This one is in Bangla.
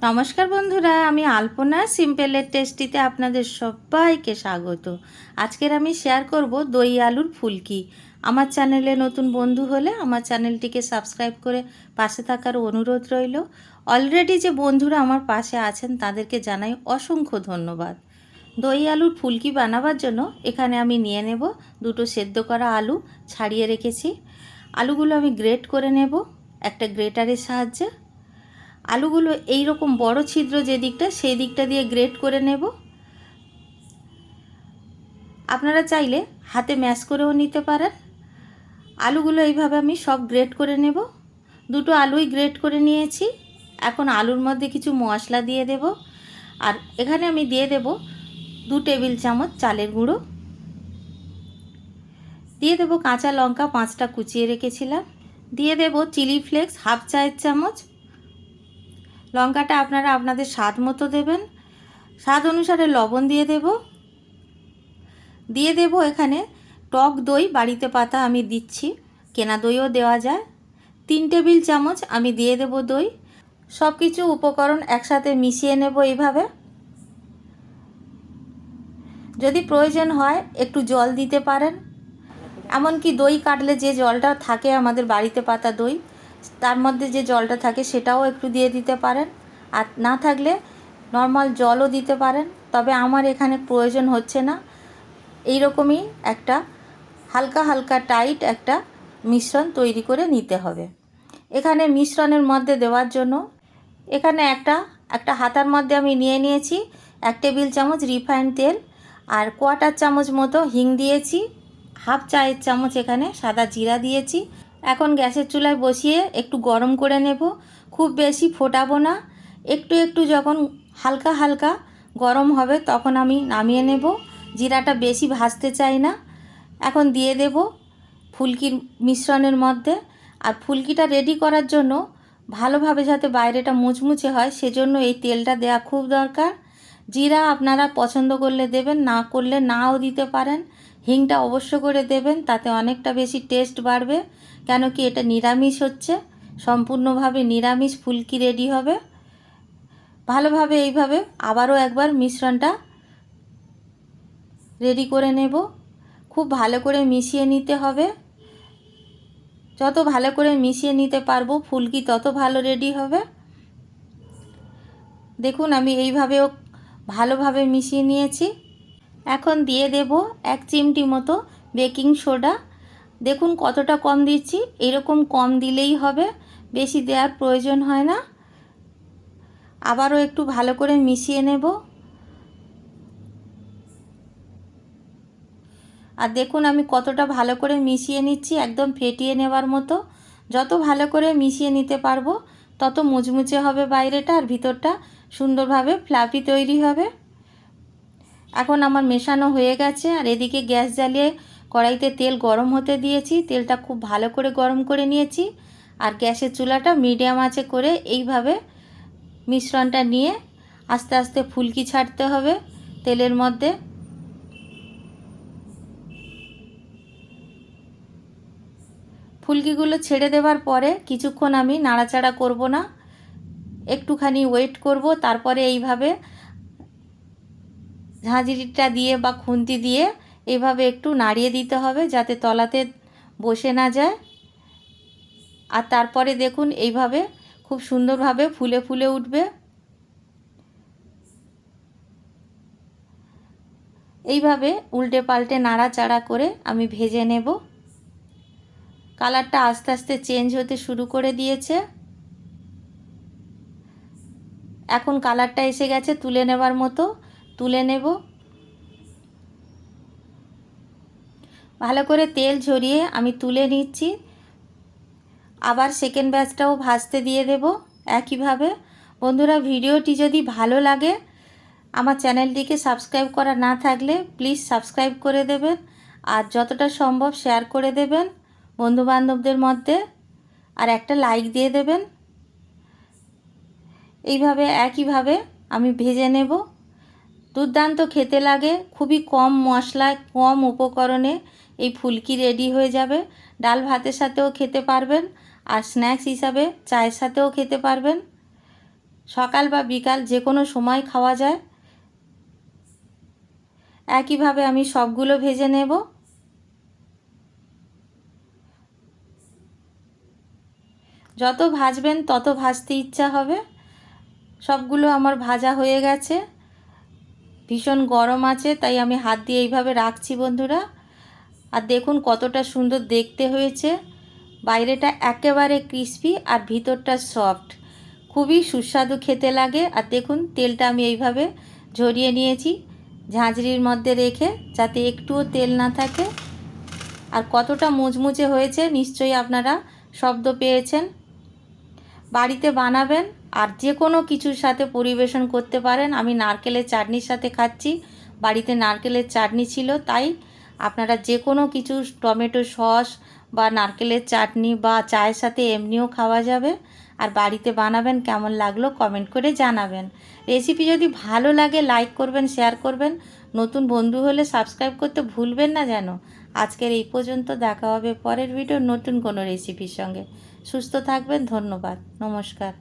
নমস্কার বন্ধুরা, আমি আলপনা সিম্পলের টেস্টিতে আপনাদের সবাইকে স্বাগত। আজকের আমি শেয়ার করব দই আলুর ফুলকি। আমার চ্যানেলে নতুন বন্ধু হলে আমার চ্যানেলটিকে সাবস্ক্রাইব করে পাশে থাকার অনুরোধ রইল। অলরেডি যে বন্ধুরা আমার পাশে আছেন তাদেরকে জানাই অসংখ্য ধন্যবাদ। দই আলুর ফুলকি বানাবার জন্য এখানে আমি নিয়ে নেব দুটো সেদ্ধ করা আলু, ছাড়িয়ে রেখেছি। আলুগুলো আমি গ্রেট করে নেব একটা গ্রেটারের সাহায্যে। আলুগুলো এই রকম বড় ছিদ্র যে দিকটা সেই দিকটা দিয়ে গ্রেট করে নেব। আপনারা চাইলে হাতে ম্যাশ করেও নিতে পারেন। আলুগুলো এইভাবে আমি সব গ্রেট করে নেব। দুটো আলুই গ্রেট করে নিয়েছি। এখন আলুর মধ্যে কিছু মশলা দিয়ে দেব। আর এখানে আমি দিয়ে দেব 2 টেবিল চামচ চালের গুঁড়ো, দিয়ে দেব কাঁচা লঙ্কা 5টা কুচিয়ে রেখেছিলাম, দিয়ে দেব চিলি ফ্লেক্স হাফ চায়ের চামচ। লঙ্কাটা আপনারা আপনাদের স্বাদ মতো দেবেন। স্বাদ অনুসারে লবণ দিয়ে দেব এখানে টক দই বাড়িতে পাতা আমি দিচ্ছি, কেনা দইও দেওয়া যায়। 3 টেবিল চামচ আমি দিয়ে দেব দই। সব কিছু উপকরণ একসাথে মিশিয়ে নেব এইভাবে। যদি প্রয়োজন হয় একটু জল দিতে পারেন, এমনকি দই কাটলে যে জলটা থাকে আমাদের বাড়িতে পাতা দই, তার মধ্যে যে জলটা থাকে সেটাও একটু দিয়ে দিতে পারেন। আর না থাকলে নর্মাল জলও দিতে পারেন, তবে আমার এখানে প্রয়োজন হচ্ছে না। এই রকমই একটা হালকা হালকা টাইট একটা মিশ্রণ তৈরি করে নিতে হবে। এখানে মিশ্রণের মধ্যে দেওয়ার জন্য এখানে একটা হাতার মধ্যে আমি নিয়ে নিয়েছি 1 টেবিল চামচ রিফাইন্ড তেল, আর 1/4 চামচ মতো হিং দিয়েছি, হাফ চায়ের চামচ এখানে সাদা জিরা দিয়েছি। এখন গ্যাসের চুলায় বসিয়ে একটু গরম করে নেব। খুব বেশি ফোটাবো না, একটু একটু যখন হালকা হালকা গরম হবে তখন আমি নামিয়ে নেব। জিরাটা বেশি ভাজতে চাই না। এখন দিয়ে দেব ফুলকির মিশ্রণের মধ্যে। আর ফুলকিটা রেডি করার জন্য ভালোভাবে যাতে বাইরেটা মুচমুচে হয় সেজন্য এই তেলটা দেওয়া খুব দরকার। জিরা আপনারা পছন্দ করলে দেবেন, না করলে নাও দিতে পারেন। হিংটা অবশ্য করে দেবেন, তাতে অনেকটা বেশি টেস্ট বাড়বে। কেন কি এটা নিরামিষ হচ্ছে, সম্পূর্ণভাবে নিরামিষ ফুলকি রেডি হবে। ভালোভাবে এইভাবে আবারও একবার মিশ্রণটা রেডি করে নেব। খুব ভালো করে মিশিয়ে নিতে হবে। যত ভালো করে মিশিয়ে নিতে পারবো ফুলকি তত ভালো রেডি হবে। দেখুন আমি এইভাবেও ভালোভাবে মিশিয়ে নিয়েছি। এখন দিয়ে দেব 1 চিমটি মতো বেকিং সোডা। দেখুন কতটা কম দিচ্ছি, এরকম কম দিলেই হবে, বেশি দেওয়ার প্রয়োজন হয় না। আবারও একটু ভালো করে মিশিয়ে নেব। আর দেখুন আমি কতটা ভালো করে মিশিয়ে নিচ্ছি, একদম ফেটিয়ে নেবার মতো। যত ভালো করে মিশিয়ে নিতে পারবো তত মুচমুচে হবে বাইরেটা, আর ভিতরটা সুন্দরভাবে ফ্লাফি তৈরি হবে। এখন আমার মেশানো হয়ে গেছে, আর এদিকে গ্যাস জ্বালিয়ে কড়াইতে তেল গরম হতে দিয়েছি। তেলটা খুব ভালো করে গরম করে নিয়েছি, আর গ্যাসের চুলাটা মিডিয়াম আঁচে করে এইভাবে মিশ্রণটা নিয়ে আস্তে আস্তে ফুলকি ছাড়তে হবে তেলের মধ্যে। ফুলকিগুলো ছেড়ে দেওয়ার পরে কিছুক্ষণ আমি নাড়াচাড়া করব না, একটুখানি ওয়েট করব। তারপরে এইভাবে ঝাঁঝরিটা দিয়ে বা খুন্তি দিয়ে এইভাবে একটু নাড়িয়ে দিতে হবে যাতে তলাতে বসে না যায়। আর তারপরে দেখুন এইভাবে খুব সুন্দরভাবে ফুলে ফুলে উঠবে। এইভাবে উল্টে পাল্টে নাড়াচাড়া করে আমি ভেজে নেব। কালারটা আস্তে আস্তে চেঞ্জ হতে শুরু করে দিয়েছে। এখন কালারটা এসে গেছে তুলে নেবার মতো, তুলে নেব। ভালো করে তেল ঝরিয়ে আমি তুলে নিচ্ছি। আবার সেকেন্ড ব্যাচটাও ভাজতে দিয়ে দেব একইভাবে। বন্ধুরা, ভিডিওটি যদি ভালো লাগে আমার চ্যানেলটিকে সাবস্ক্রাইব করা না থাকলে প্লিজ সাবস্ক্রাইব করে দেবেন, আর যতটা সম্ভব শেয়ার করে দেবেন বন্ধুবান্ধবদের মধ্যে, আর একটা লাইক দিয়ে দেবেন। এইভাবে একইভাবে আমি ভেজে নেব। দুর্দান্ত খেতে লাগে, খুবই কম মশলায় কম উপকরণে এই ফুলকি রেডি হয়ে যাবে। ডাল ভাতের সাথেও খেতে পারবেন, আর স্ন্যাক্স হিসাবে চায়ের সাথেও খেতে পারবেন। সকাল বা বিকাল যে কোনো সময় খাওয়া যায়। একইভাবে আমি সবগুলো ভেজে নেব। যত ভাজবেন তত ভাজতে ইচ্ছা হবে। সবগুলো আমার ভাজা হয়ে গেছে। ভীষণ গরম আছে, তাই আমি হাত দিয়ে এইভাবে রাখছি বন্ধুরা। আর দেখুন কতটা সুন্দর দেখতে হয়েছে। বাইরেটা একেবারে ক্রিস্পি আর ভিতরটা সফট, খুবই সুস্বাদু খেতে লাগে। আর দেখুন তেলটা আমি এইভাবে ঝরিয়ে নিয়েছি ঝাঁঝরির মধ্যে রেখে, যাতে একটুও তেল না থাকে। আর কতটা মুচমুচে হয়েছে নিশ্চয়ই আপনারা শব্দ পেয়েছেন। বাড়িতে বানাবেন আর যে কোনো কিছুর সাথে পরিবেশন করতে পারেন। আমি নারকেলের চাটনির সাথে খাচ্ছি, বাড়িতে নারকেলের চাটনি ছিল, তাই আপনারা যে কোনো কিছু, টমেটো সস বা নারকেলের চাটনি বা চায়ের সাথে এমনিও খাওয়া যাবে। আর বাড়িতে বানাবেন, কেমন লাগলো কমেন্ট করে জানাবেন। রেসিপি যদি ভালো লাগে লাইক করবেন, শেয়ার করবেন, নতুন বন্ধু হলে সাবস্ক্রাইব করতে ভুলবেন না যেন। আজকের এই পর্যন্ত, দেখা হবে পরের ভিডিও নতুন কোনো রেসিপির সঙ্গে। সুস্থ থাকবেন, ধন্যবাদ, নমস্কার।